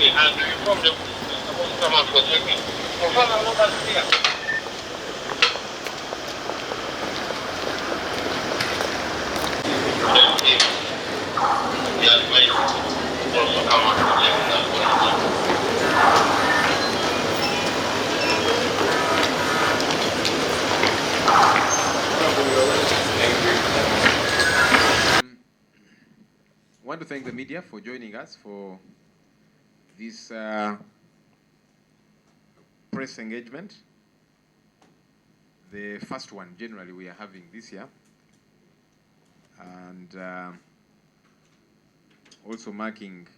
and we informed them someone was working. Confirm our numbers here. I want to thank the media for joining us for this press engagement, the first one generally we are having this year, and also marking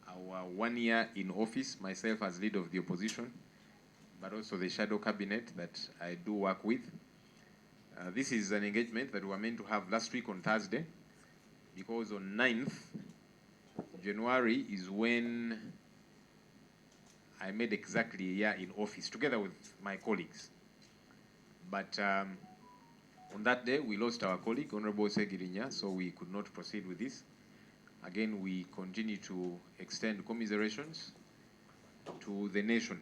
our 1 year in office, myself as leader of the opposition, but also the shadow cabinet that I do work with. This is an engagement that we were meant to have last week on Thursday, because on 9th January is when I made exactly a year in office together with my colleagues. But on that day, we lost our colleague, Honorable Ssegirinya, so we could not proceed with this. Again, we continue to extend commiserations to the nation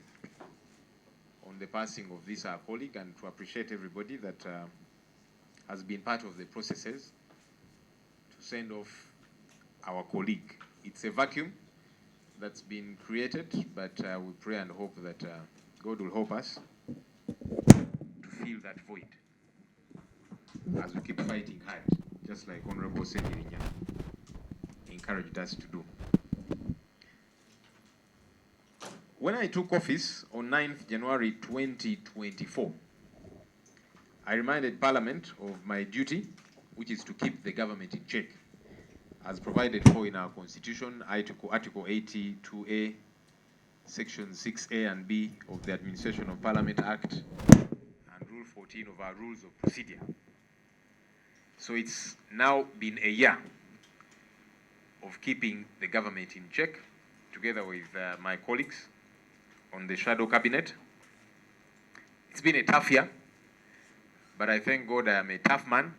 on the passing of this our colleague, and to appreciate everybody that has been part of the processes to send off our colleague. It's a vacuum that's been created, but we pray and hope that God will help us to fill that void as we keep fighting hard, just like Honorable Ssegirinya encouraged us to do. When I took office on 9th January 2024, I reminded Parliament of my duty, which is to keep the government in check, as provided for in our Constitution, Article 82A, Section 6A and B of the Administration of Parliament Act, and Rule 14 of our Rules of Procedure. So it's now been a year of keeping the government in check, together with my colleagues on the shadow cabinet. It's been a tough year, but I thank God I am a tough man,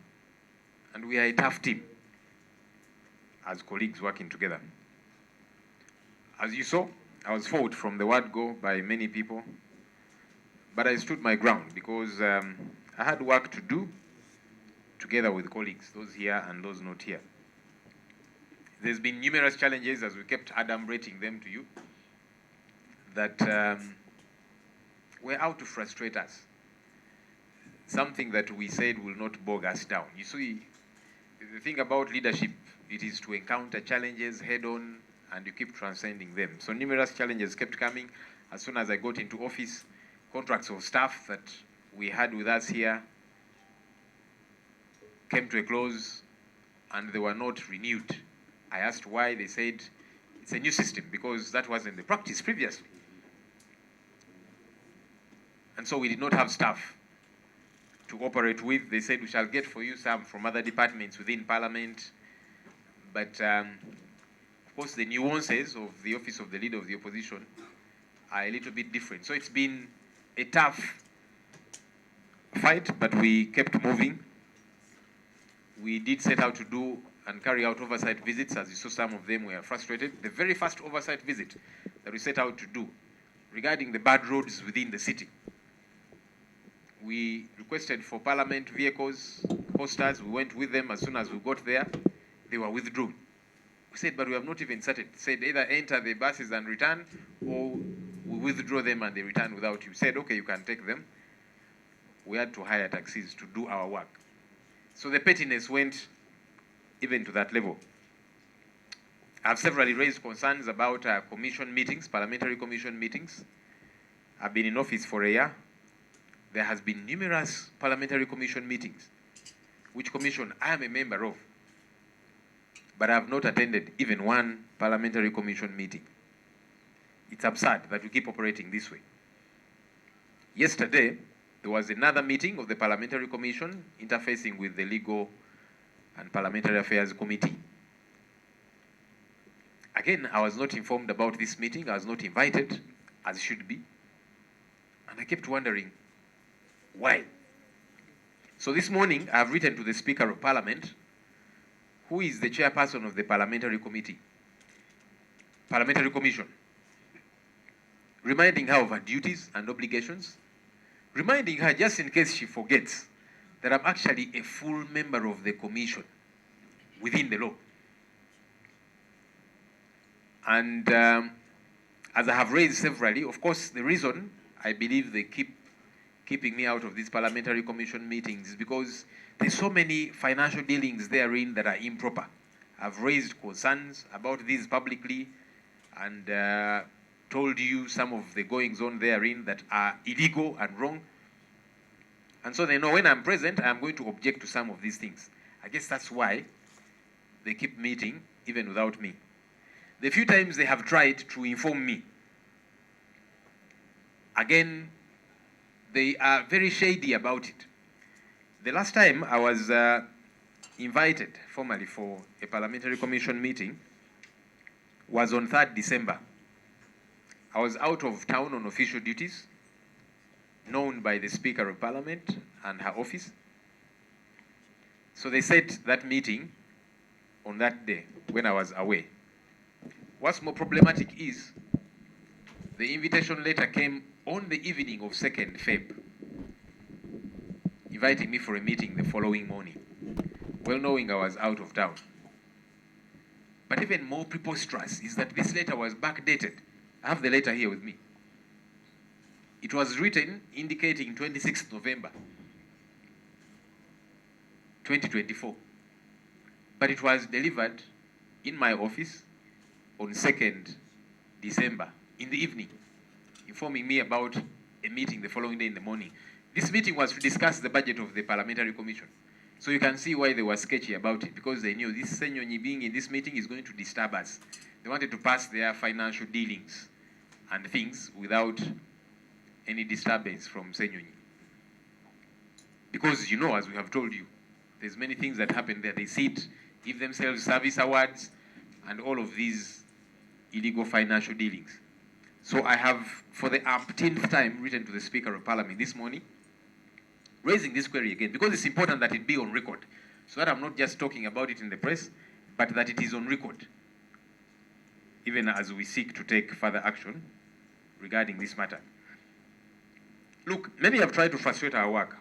and we are a tough team as colleagues working together. As you saw, I was fought from the word go by many people, but I stood my ground because I had work to do together with colleagues, those here and those not here. There's been numerous challenges, as we kept adumbrating them to you, that were out to frustrate us. Something that we said will not bog us down. You see, the thing about leadership, it is to encounter challenges head on, and you keep transcending them. So numerous challenges kept coming. As soon as I got into office, contracts of staff that we had with us here came to a close, and they were not renewed. I asked why. They said it's a new system, because that wasn't the practice previously. And so we did not have staff to operate with. They said we shall get for you some from other departments within Parliament. But of course, the nuances of the office of the leader of the opposition are a little bit different. So it's been a tough fight, but we kept moving. We did set out to do and carry out oversight visits. As you saw, some of them were frustrated. The very first oversight visit that we set out to do regarding the bad roads within the city, we requested for Parliament vehicles, posters. We went with them. As soon as we got there, they were withdrawn. We said, but we have not even started. Said either enter the buses and return, or we withdraw them and they return without you. Said, okay, you can take them. We had to hire taxis to do our work. So the pettiness went even to that level. I've severally raised concerns about commission meetings, parliamentary commission meetings. I've been in office for a year. There has been numerous parliamentary commission meetings, which commission I am a member of, but I have not attended even one parliamentary commission meeting. It's absurd that we keep operating this way. Yesterday, there was another meeting of the Parliamentary Commission interfacing with the Legal and Parliamentary Affairs Committee. Again, I was not informed about this meeting. I was not invited, as should be. And I kept wondering, why? So this morning, I have written to the Speaker of Parliament, who is the chairperson of the Parliamentary Committee. Parliamentary Commission, reminding her of her duties and obligations, reminding her, just in case she forgets, that I'm actually a full member of the commission within the law. And as I have raised severally, of course, the reason I believe they keeping me out of these parliamentary commission meetings is because there's so many financial dealings therein that are improper. I've raised concerns about these publicly and told you some of the goings on therein that are illegal and wrong. And so they know when I'm present, I'm going to object to some of these things. I guess that's why they keep meeting even without me. The few times they have tried to inform me, again, they are very shady about it. The last time I was invited formally for a parliamentary commission meeting was on 3rd December. I was out of town on official duties, known by the Speaker of Parliament and her office. So they set that meeting on that day when I was away. What's more problematic is the invitation letter came on the evening of 2nd Feb, inviting me for a meeting the following morning, well knowing I was out of town. But even more preposterous is that this letter was backdated. I have the letter here with me. It was written indicating 26th November, 2024. But it was delivered in my office on 2nd December in the evening, informing me about a meeting the following day in the morning. This meeting was to discuss the budget of the Parliamentary Commission. So you can see why they were sketchy about it, because they knew this Ssenyonyi being in this meeting is going to disturb us. They wanted to pass their financial dealings and things without any disturbance from Ssenyonyi. Because, you know, as we have told you, there's many things that happen there. They sit, give themselves service awards, and all of these illegal financial dealings. So I have, for the umpteenth time, written to the Speaker of Parliament this morning, raising this query again, because it's important that it be on record, so that I'm not just talking about it in the press, but that it is on record, even as we seek to take further action regarding this matter. Look, many have tried to frustrate our work,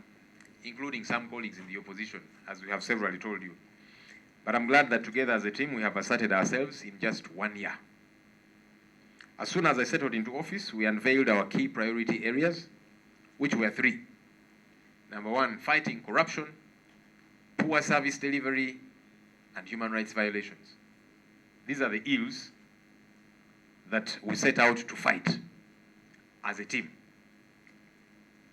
including some colleagues in the opposition, as we have severally told you. But I'm glad that together as a team, we have asserted ourselves in just 1 year. As soon as I settled into office, we unveiled our key priority areas, which were 3. Number 1, fighting corruption, poor service delivery, and human rights violations. These are the ills that we set out to fight as a team.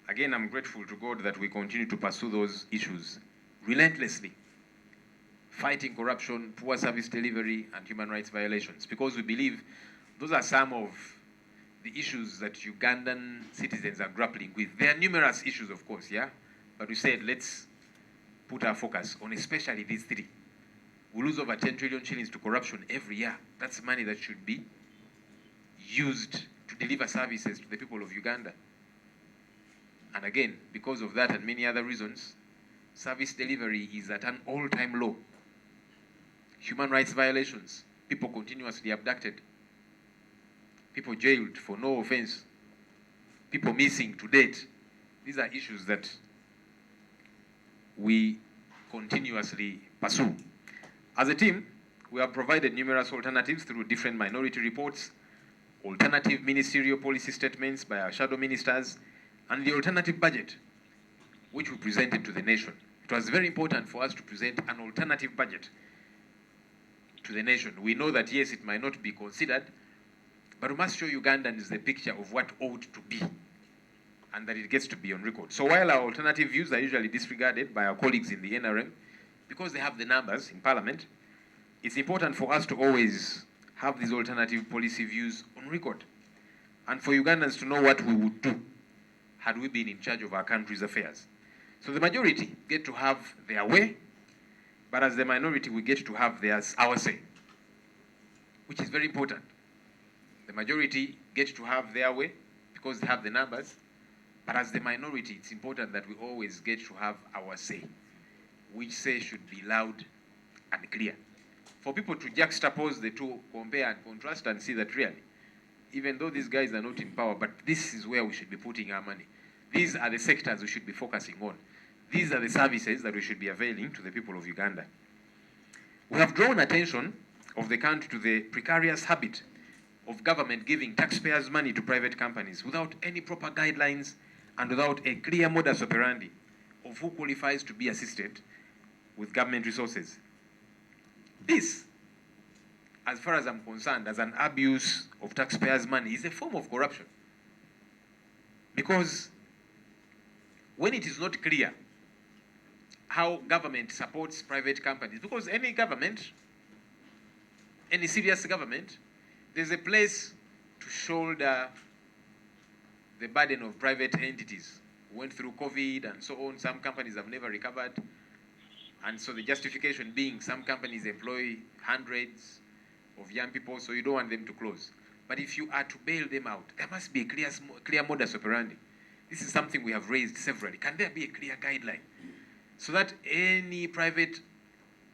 Again, I'm grateful to God that we continue to pursue those issues relentlessly. Fighting corruption, poor service delivery, and human rights violations, because we believe those are some of the issues that Ugandan citizens are grappling with. There are numerous issues, of course, yeah? But we said, let's put our focus on especially these 3. We lose over 10 trillion shillings to corruption every year. That's money that should be used to deliver services to the people of Uganda. And again, because of that and many other reasons, service delivery is at an all-time low. Human rights violations, people continuously abducted, people jailed for no offense, people missing to date. These are issues that we continuously pursue. As a team, we have provided numerous alternatives through different minority reports, alternative ministerial policy statements by our shadow ministers, and the alternative budget, which we presented to the nation. It was very important for us to present an alternative budget to the nation. We know that, yes, it might not be considered, but we must show Ugandans the picture of what ought to be, and that it gets to be on record. So while our alternative views are usually disregarded by our colleagues in the NRM, because they have the numbers in Parliament, it's important for us to always have these alternative policy views on record, and for Ugandans to know what we would do had we been in charge of our country's affairs. So the majority get to have their way, but as the minority, we get to have our say, which is very important. The majority get to have their way because they have the numbers, but as the minority, it's important that we always get to have our say, which say should be loud and clear. for people to juxtapose the two, compare and contrast, and see that really, even though these guys are not in power, but this is where we should be putting our money. These are the sectors we should be focusing on. These are the services that we should be availing to the people of Uganda. We have drawn attention of the country to the precarious habit of government giving taxpayers' money to private companies without any proper guidelines and without a clear modus operandi of who qualifies to be assisted with government resources. This, as far as I'm concerned, as an abuse of taxpayers' money, is a form of corruption. Because when it is not clear how government supports private companies, because any government, any serious government, there's a place to shoulder the burden of private entities. We went through COVID and so on. Some companies have never recovered. And so the justification being some companies employ hundreds of young people, so you don't want them to close. But if you are to bail them out, there must be a clear modus operandi. This is something we have raised severally. Can there be a clear guideline so that any private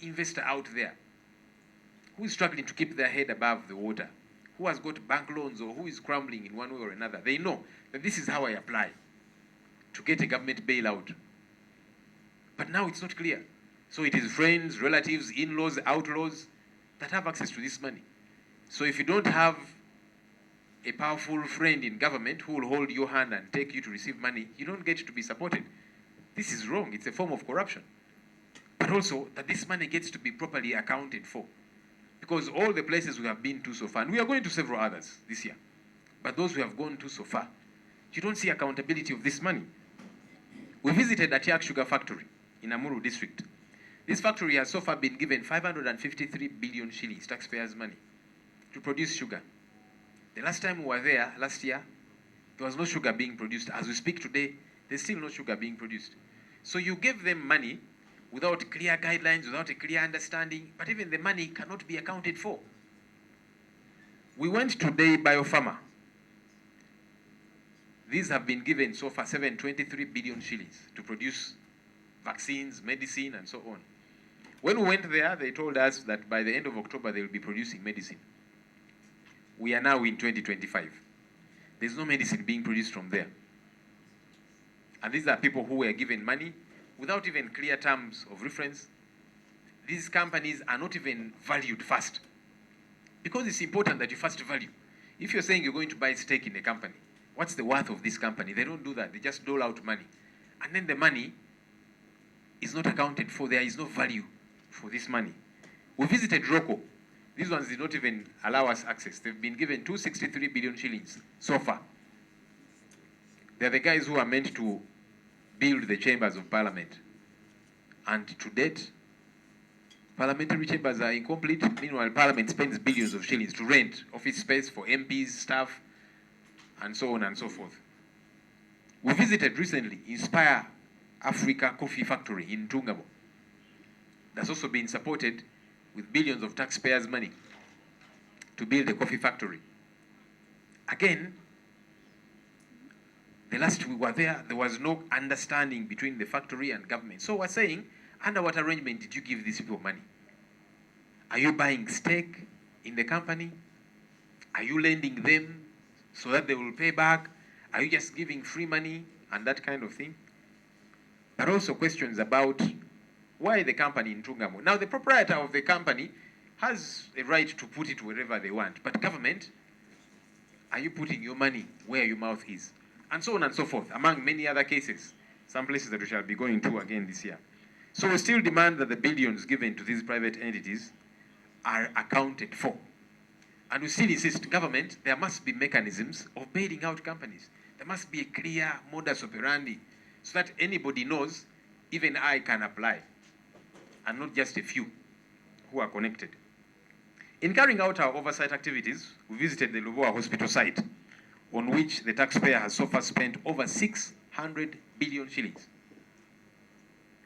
investor out there who is struggling to keep their head above the water, who has got bank loans or who is crumbling in one way or another, they know that this is how I apply to get a government bailout. But now it's not clear. So it is friends, relatives, in-laws, outlaws that have access to this money. So if you don't have a powerful friend in government who will hold your hand and take you to receive money, you don't get to be supported. This is wrong. It's a form of corruption. But also that this money gets to be properly accounted for. Because all the places we have been to so far, and we are going to several others this year, but those we have gone to so far, you don't see accountability of this money. We visited a Atiak sugar factory in Amuru district. This factory has so far been given 553 billion shillings, taxpayers' money, to produce sugar. The last time we were there, last year, there was no sugar being produced. As we speak today, there's still no sugar being produced. So you gave them money without clear guidelines, without a clear understanding, but even the money cannot be accounted for. We went today Biopharma. These have been given so far 723 billion shillings to produce vaccines, medicine, and so on. When we went there, they told us that by the end of October, they will be producing medicine. We are now in 2025. There's no medicine being produced from there. And these are people who were given money without even clear terms of reference. These companies are not even valued first. Because it's important that you first value. If you're saying you're going to buy a stake in a company, what's the worth of this company? They don't do that. They just dole out money. And then the money is not accounted for. There is no value for this money. We visited Roko. These ones did not even allow us access. They've been given 263 billion shillings so far. They're the guys who are meant to build the chambers of parliament. And to date, parliamentary chambers are incomplete. Meanwhile, parliament spends billions of shillings to rent office space for MPs, staff, and so on and so forth. We visited recently Inspire Africa Coffee Factory in Tungamo. That's also been supported with billions of taxpayers' money to build a coffee factory. Again, the last we were there was no understanding between the factory and government. So we're saying, under what arrangement did you give these people money? Are you buying stake in the company? Are you lending them so that they will pay back? Are you just giving free money and that kind of thing? But also questions about why the company in Tungamo. Now, the proprietor of the company has a right to put it wherever they want. But government, are you putting your money where your mouth is? And so on and so forth, among many other cases. Some places that we shall be going to again this year. So we still demand that the billions given to these private entities are accounted for. And we still insist, government, there must be mechanisms of bailing out companies. There must be a clear modus operandi so that anybody knows, even I can apply, and not just a few who are connected. In carrying out our oversight activities, we visited the Lubowa Hospital site, on which the taxpayer has so far spent over 600 billion shillings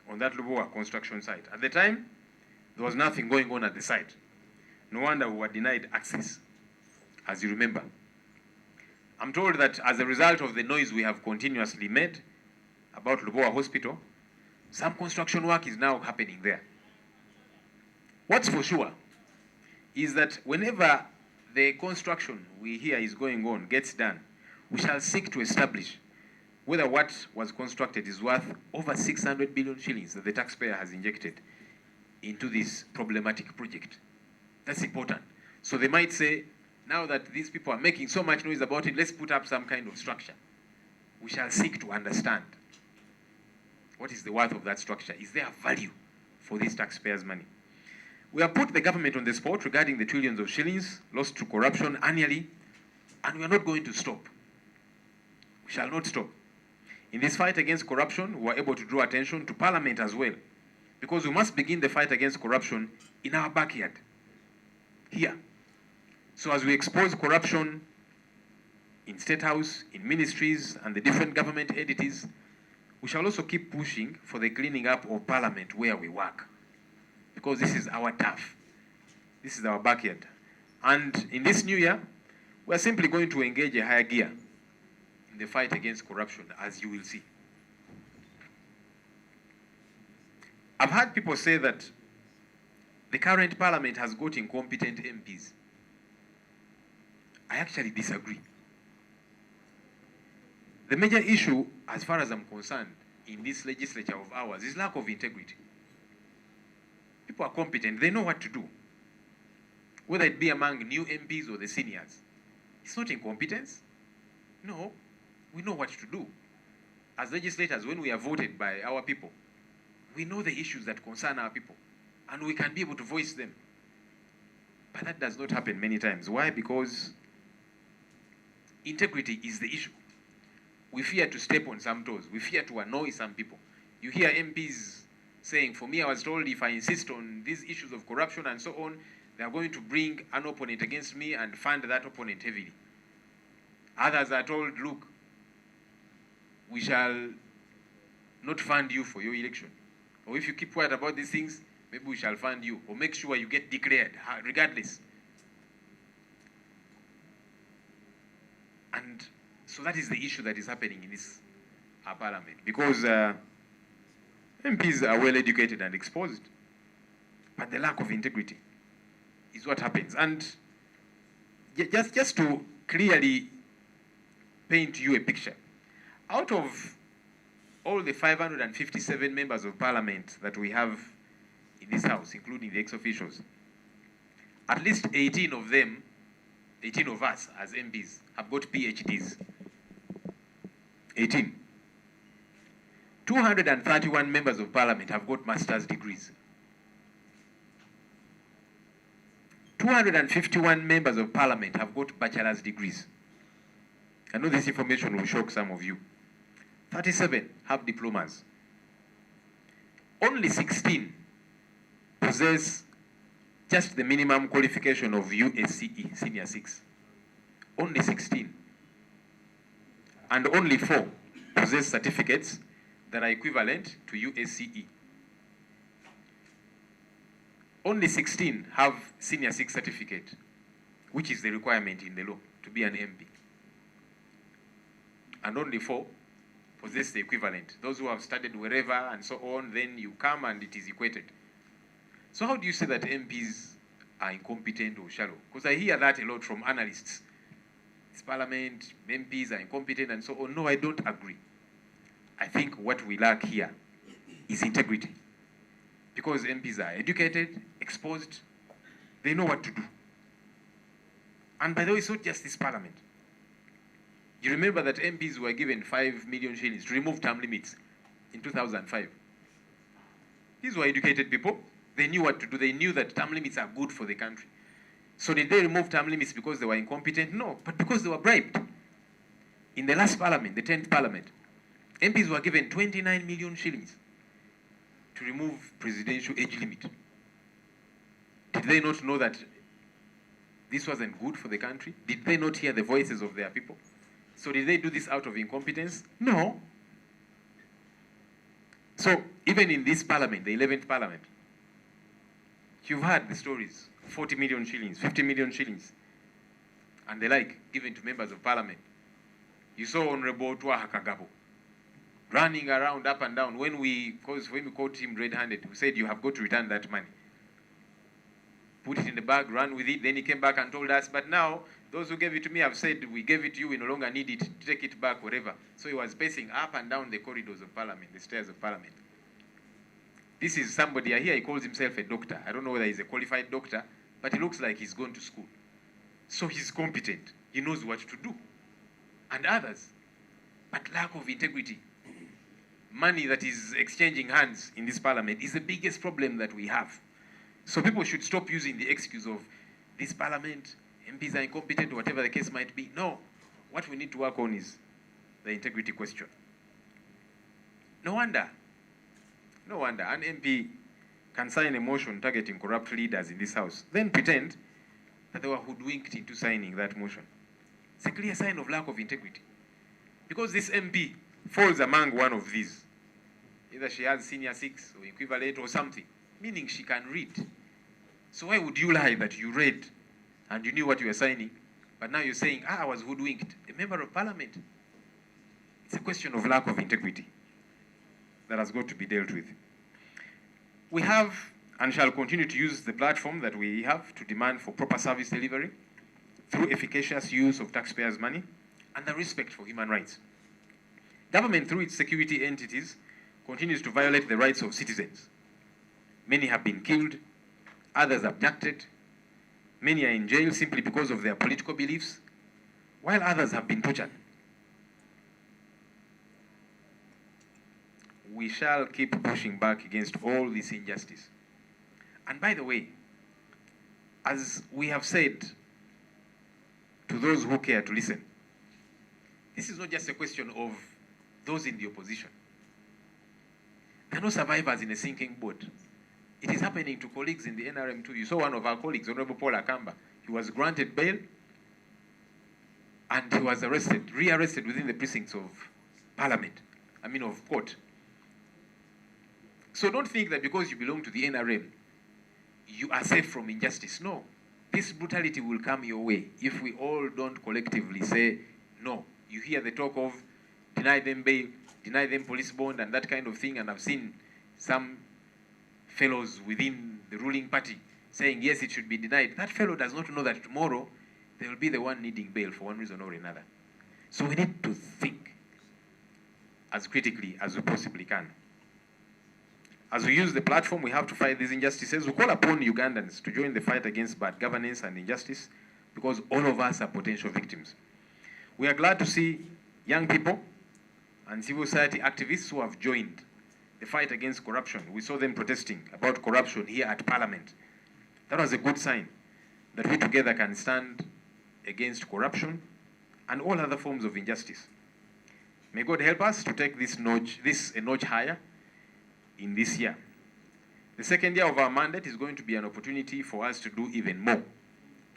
on that Lubowa construction site. At the time, there was nothing going on at the site. No wonder we were denied access, as you remember. I'm told that as a result of the noise we have continuously made about Lubowa Hospital, some construction work is now happening there. What's for sure is that whenever the construction we hear is going on gets done, we shall seek to establish whether what was constructed is worth over 600 billion shillings that the taxpayer has injected into this problematic project. That's important. So they might say, now that these people are making so much noise about it, let's put up some kind of structure. We shall seek to understand what is the worth of that structure. Is there value for these taxpayers' money? We have put the government on the spot regarding the trillions of shillings lost to corruption annually, and we are not going to stop. We shall not stop. In this fight against corruption, we are able to draw attention to Parliament as well, because we must begin the fight against corruption in our backyard, here. So as we expose corruption in State House, in ministries, and the different government entities, we shall also keep pushing for the cleaning up of Parliament where we work, because this is our turf. This is our backyard. And in this new year, we are simply going to engage a higher gear in the fight against corruption, as you will see. I've heard people say that the current Parliament has got incompetent MPs. I actually disagree. The major issue, as far as I'm concerned, in this legislature of ours is lack of integrity. People are competent, they know what to do. Whether it be among new MPs or the seniors. It's not incompetence. No, we know what to do. As legislators, when we are voted by our people, we know the issues that concern our people, and we can be able to voice them. But that does not happen many times. Why? Because integrity is the issue. We fear to step on some toes. We fear to annoy some people. You hear MPs saying, for me, I was told if I insist on these issues of corruption and so on, they are going to bring an opponent against me and fund that opponent heavily. Others are told, look, we shall not fund you for your election. Or if you keep quiet about these things, maybe we shall fund you. Or make sure you get declared, regardless. And so that is the issue that is happening in this Parliament. Because MPs are well educated and exposed, but the lack of integrity is what happens. And just to clearly paint you a picture, out of all the 557 members of Parliament that we have in this House, including the ex-officials, at least 18 of them, 18 of us as MPs, have got PhDs. 18. 231 members of Parliament have got master's degrees. 251 members of Parliament have got bachelor's degrees. I know this information will shock some of you. 37 have diplomas. Only 16 possess just the minimum qualification of USCE, Senior 6. Only 16. And only 4 possess certificates that are equivalent to USCE. Only 16 have Senior 6 certificate, which is the requirement in the law to be an MP. And only 4 possess the equivalent. Those who have studied wherever and so on, then you come and it is equated. So how do you say that MPs are incompetent or shallow? Because I hear that a lot from analysts. This Parliament, MPs are incompetent and so on. No, I don't agree. I think what we lack here is integrity. Because MPs are educated, exposed, they know what to do. And by the way, it's not just this Parliament. You remember that MPs were given 5 million shillings to remove term limits in 2005. These were educated people. They knew what to do. They knew that term limits are good for the country. So did they remove term limits because they were incompetent? No, but because they were bribed. In the last Parliament, the 10th Parliament, MPs were given 29 million shillings to remove presidential age limit. Did they not know that this wasn't good for the country? Did they not hear the voices of their people? So did they do this out of incompetence? No. So even in this Parliament, the 11th Parliament, you've heard the stories, 40 million shillings, 50 million shillings, and the like, given to members of Parliament. You saw Honorable Twaha Kagabo running around up and down. When we caught him red-handed, we said, you have got to return that money. put it in the bag, ran with it. Then he came back and told us, but now those who gave it to me have said, we gave it to you, we no longer need it, take it back, whatever. So he was pacing up and down the corridors of Parliament, the stairs of Parliament. This is somebody, I hear he calls himself a doctor. I don't know whether he's a qualified doctor, but he looks like he's gone to school. So he's competent. He knows what to do. And others. But lack of integrity. Money that is exchanging hands in this parliament is the biggest problem that we have. So people should stop using the excuse of this parliament, MPs are incompetent, or whatever the case might be. No. What we need to work on is the integrity question. No wonder an MP can sign a motion targeting corrupt leaders in this house, then pretend that they were hoodwinked into signing that motion. It's a clear sign of lack of integrity. Because this MP falls among one of these. Either she has senior 6 or equivalent or something, meaning she can read. So why would you lie that you read and you knew what you were signing, but now you're saying, I was hoodwinked, a member of parliament? It's a question of lack of integrity that has got to be dealt with. We have and shall continue to use the platform that we have to demand for proper service delivery through efficacious use of taxpayers' money and the respect for human rights. Government, through its security entities, continues to violate the rights of citizens. Many have been killed, others abducted, many are in jail simply because of their political beliefs, while others have been tortured. We shall keep pushing back against all this injustice. And by the way, as we have said to those who care to listen, this is not just a question of those in the opposition. There are no survivors in a sinking boat. It is happening to colleagues in the NRM too. You saw one of our colleagues, Honorable Paul Akamba. He was granted bail and he was arrested, rearrested within the precincts of Parliament, of court. So don't think that because you belong to the NRM, you are safe from injustice. No. This brutality will come your way if we all don't collectively say no. You hear the talk of deny them bail, deny them police bond and that kind of thing, and I've seen some fellows within the ruling party saying yes, it should be denied. That fellow does not know that tomorrow they will be the one needing bail for one reason or another. So we need to think as critically as we possibly can. As we use the platform we have to fight these injustices, we call upon Ugandans to join the fight against bad governance and injustice because all of us are potential victims. We are glad to see young people and civil society activists who have joined the fight against corruption. We saw them protesting about corruption here at Parliament. That was a good sign that we together can stand against corruption and all other forms of injustice. May God help us to take this a notch higher in this year. The second year of our mandate is going to be an opportunity for us to do even more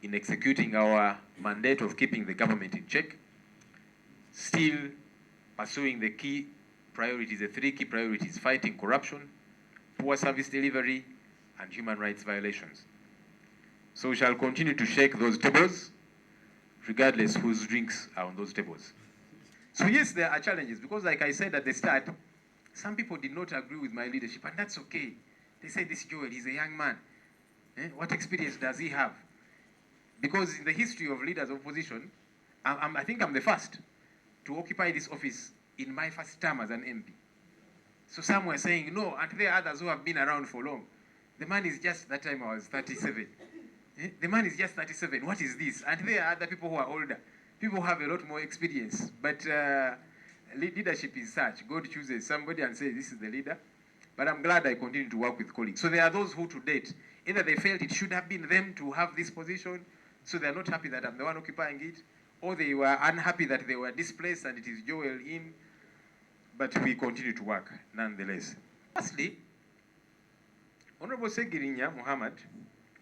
in executing our mandate of keeping the government in check, still pursuing the key priorities, the 3 key priorities: fighting corruption, poor service delivery, and human rights violations. So we shall continue to shake those tables, regardless whose drinks are on those tables. So yes, there are challenges, because like I said at the start, some people did not agree with my leadership, and that's okay. They say, this Joel, he's a young man. What experience does he have? Because in the history of leaders of opposition, I think I'm the first to occupy this office in my first term as an MP. So some were saying, no, and there are others who have been around for long. The man is just, that time I was 37. The man is just 37. What is this? And there are other people who are older. People who have a lot more experience. But leadership is such. God chooses somebody and says, this is the leader. But I'm glad I continue to work with colleagues. So there are those who to date, either they felt it should have been them to have this position, so they're not happy that I'm the one occupying it, or they were unhappy that they were displaced and it is Joel in. But we continue to work nonetheless. Lastly, Honorable Ssegirinya Muhammad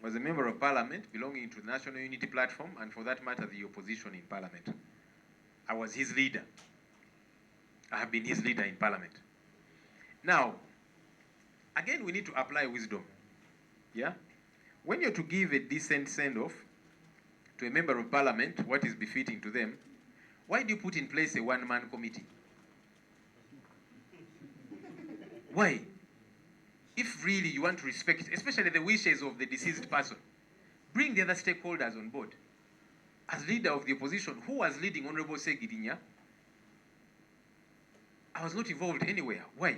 was a member of Parliament belonging to the National Unity Platform, and for that matter, the opposition in Parliament. I was his leader. I have been his leader in Parliament. Now, again, we need to apply wisdom. Yeah? When you're to give a decent send-off to a member of Parliament, what is befitting to them, why do you put in place a one-man committee? Why? If really you want to respect, especially the wishes of the deceased person, bring the other stakeholders on board. As leader of the opposition, who was leading Honorable Ssegirinya, I was not involved anywhere. Why?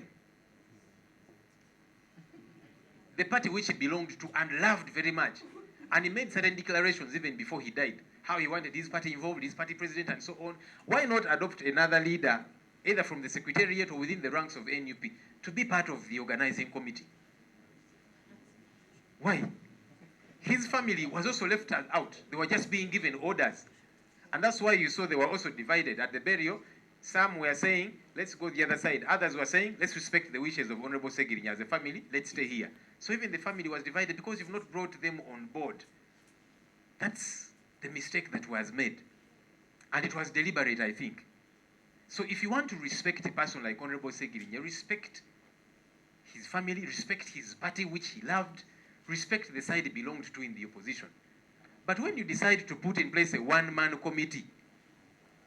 The party which he belonged to and loved very much. And he made certain declarations even before he died, how he wanted his party involved, his party president, and so on. Why not adopt another leader, either from the secretariat or within the ranks of NUP, to be part of the organizing committee? Why? His family was also left out. They were just being given orders. And that's why you saw they were also divided. At the burial, some were saying, let's go the other side. Others were saying, let's respect the wishes of Honorable Ssegirinya as a family, let's stay here. So even the family was divided because you've not brought them on board. That's the mistake that was made. And it was deliberate, I think. So if you want to respect a person like Honorable Ssegirinya, respect his family, respect his party which he loved, respect the side he belonged to in the opposition. But when you decide to put in place a one-man committee,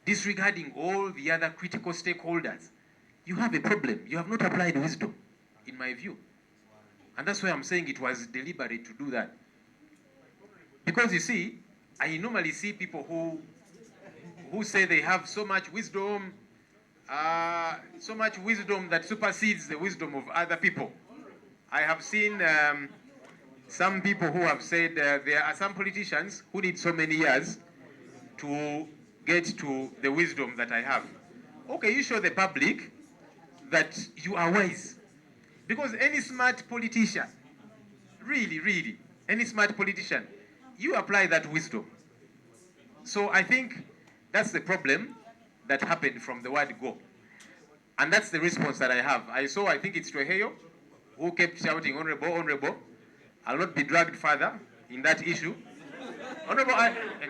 disregarding all the other critical stakeholders, you have a problem. You have not applied wisdom, in my view. And that's why I'm saying it was deliberate to do that. Because you see, I normally see people who say they have so much wisdom that supersedes the wisdom of other people. I have seen some people who have said there are some politicians who need so many years to get to the wisdom that I have. Okay, you show the public that you are wise. Because any smart politician, really, any smart politician, you apply that wisdom. So I think that's the problem that happened from the word go. And that's the response that I have. I think it's Tweheyo, who kept shouting, honorable, honorable. I'll not be dragged further in that issue. Honorable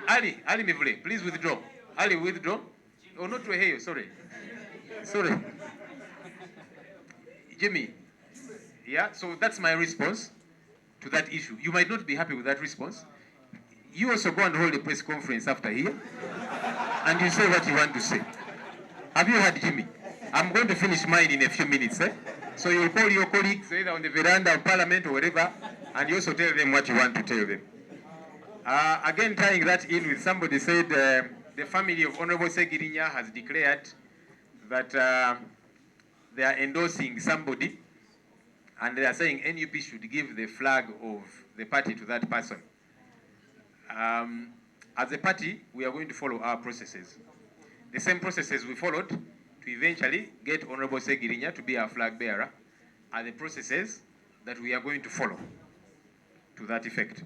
Ali Mivule, please withdraw. Ali, withdraw. Oh, not Tweheyo, sorry. Jimmy. Yeah, so that's my response to that issue. You might not be happy with that response. You also go and hold a press conference after here, and you say what you want to say. Have you heard Jimmy? I'm going to finish mine in a few minutes. So you'll call your colleagues either on the veranda of Parliament or wherever, and you also tell them what you want to tell them. Again, tying that in with somebody said the family of Honorable Ssegirinya has declared that they are endorsing somebody, and they are saying NUP should give the flag of the party to that person. As a party, we are going to follow our processes. The same processes we followed to eventually get Honorable Ssegirinya to be our flag bearer are the processes that we are going to follow to that effect.